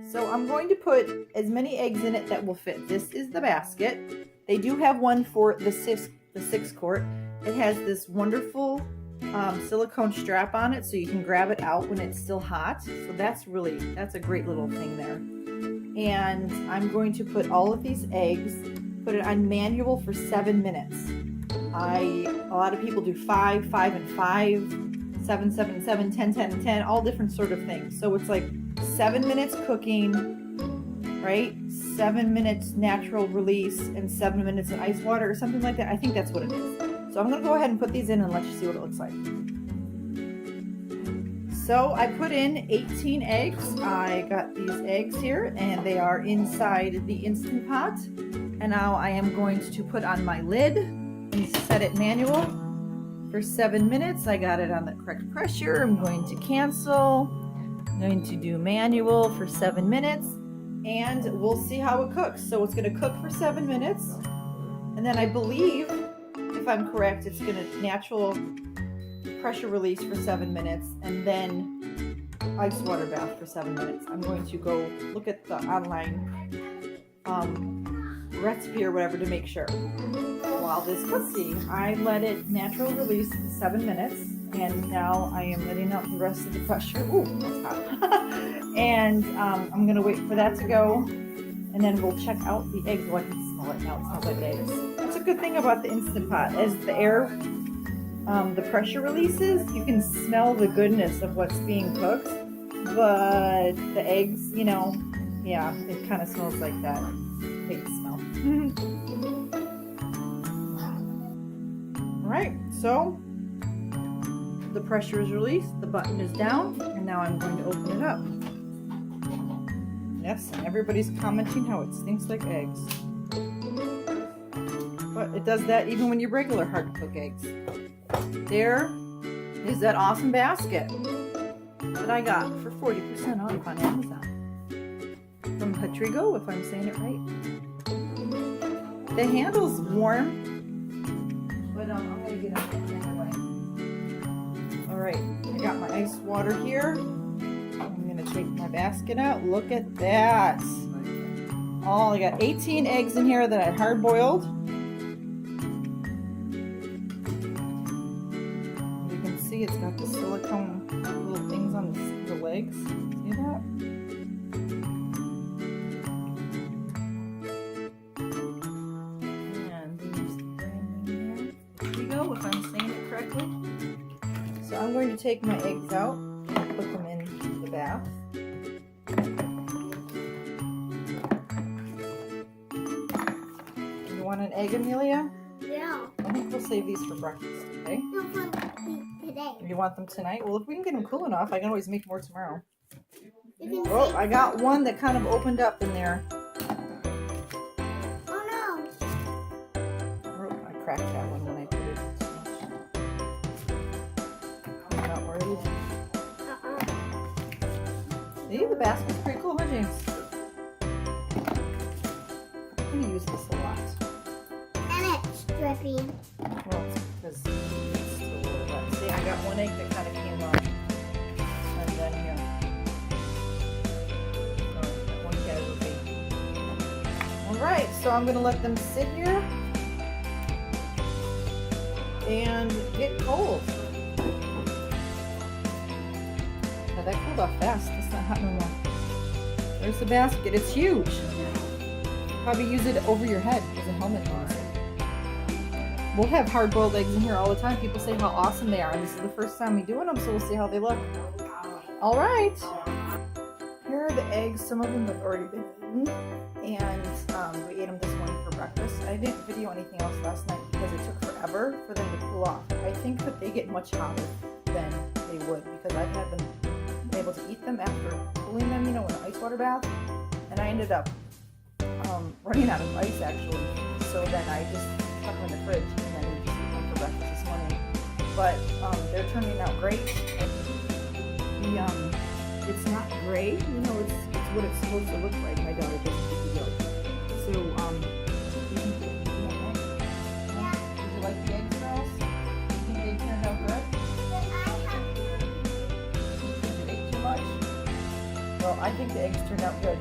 So I'm going to put as many eggs in it that will fit. This is the basket. They do have one for the 6 quart. It has this wonderful silicone strap on it so you can grab it out when it's still hot. So that's a great little thing there. And I'm going to put all of these eggs, put it on manual for 7 minutes. A lot of people do 5, 5 and 5, 7, 7 and 7, 10, 10 and 10, all different sort of things. So it's like 7 minutes cooking, right? 7 minutes natural release and 7 minutes in ice water or something like that. I think that's what it is. So I'm gonna go ahead and put these in and let you see what it looks like. So I put in 18 eggs. I got these eggs here and they are inside the Instant Pot. And now I am going to put on my lid and set it manual for 7 minutes. I got it on the correct pressure. I'm going to cancel. I'm going to do manual for 7 minutes and we'll see how it cooks. So it's gonna cook for 7 minutes. And then I believe, if I'm correct, it's gonna natural pressure release for 7 minutes and then ice water bath for 7 minutes. I'm going to go look at the online recipe or whatever to make sure. While this cooks, I let it natural release for 7 minutes and now I am letting out the rest of the pressure. Ooh, that's hot. And I'm gonna wait for that to go and then we'll check out the eggs. Oh, I can smell it now. It smells like eggs. That's a good thing about the Instant Pot. As the air, the pressure releases, you can smell the goodness of what's being cooked. But the eggs, you know, yeah, it kind of smells like that egg smell. All right, so the pressure is released, the button is down, and now I'm going to open it up. Yes, and everybody's commenting how it stinks like eggs. But it does that even when you regular hard to cook eggs. There is that awesome basket that I got for 40% off on Amazon. From Hartigo, if I'm saying it right. The handle's warm, but I'm going to get it anyway. Alright, I got my ice water here. I'm going to take my basket out. Look at that. Oh, I got 18 eggs in here that I hard boiled. You can see it's got the silicone little things on the legs. See that? And there's the brand name there. Hartigo, if I'm saying it correctly. So I'm going to take my eggs out and put them in the bath. You want an egg, Amelia? Yeah. I think we'll save these for breakfast, okay? No, for today. You want them tonight? Well, if we can get them cool enough, I can always make more tomorrow. You can Oh, see. I got one that kind of opened up in there. Oh no. Oh, I cracked that one when I put it. Not worried. See, the basket's pretty cool, huh, James? I'm going to use this a lot. And it's dripping. Well, it's because it's still a little wet. See, I got one egg that kind of came off. And then here. Oh, that one casualty. Alright, so I'm going to let them sit here and get cold. Now that cooled off fast. It's not hot no more. There's the basket. It's huge. Probably use it over your head as a helmet. We'll have hard-boiled eggs in here all the time. People say how awesome they are. And this is the first time we're doing them, so we'll see how they look. All right. Here are the eggs. Some of them have already been eaten. And we ate them this morning for breakfast. I didn't video anything else last night because it took forever for them to cool off. I think that they get much hotter than they would because I've had them able to eat them after cooling them, you know, in an ice water bath. And I ended up running out of ice actually. So then I just stuck them in the fridge and then we just ate them for breakfast this morning. But they're turning out great. It's not gray, you know, it's what it's supposed to look like. My daughter doesn't think you will. So, you can put it in the egg. Yeah. Did you like the eggs, girls? You think they turned out good? But I have Did you eat too much? Well, I think the eggs turned out good.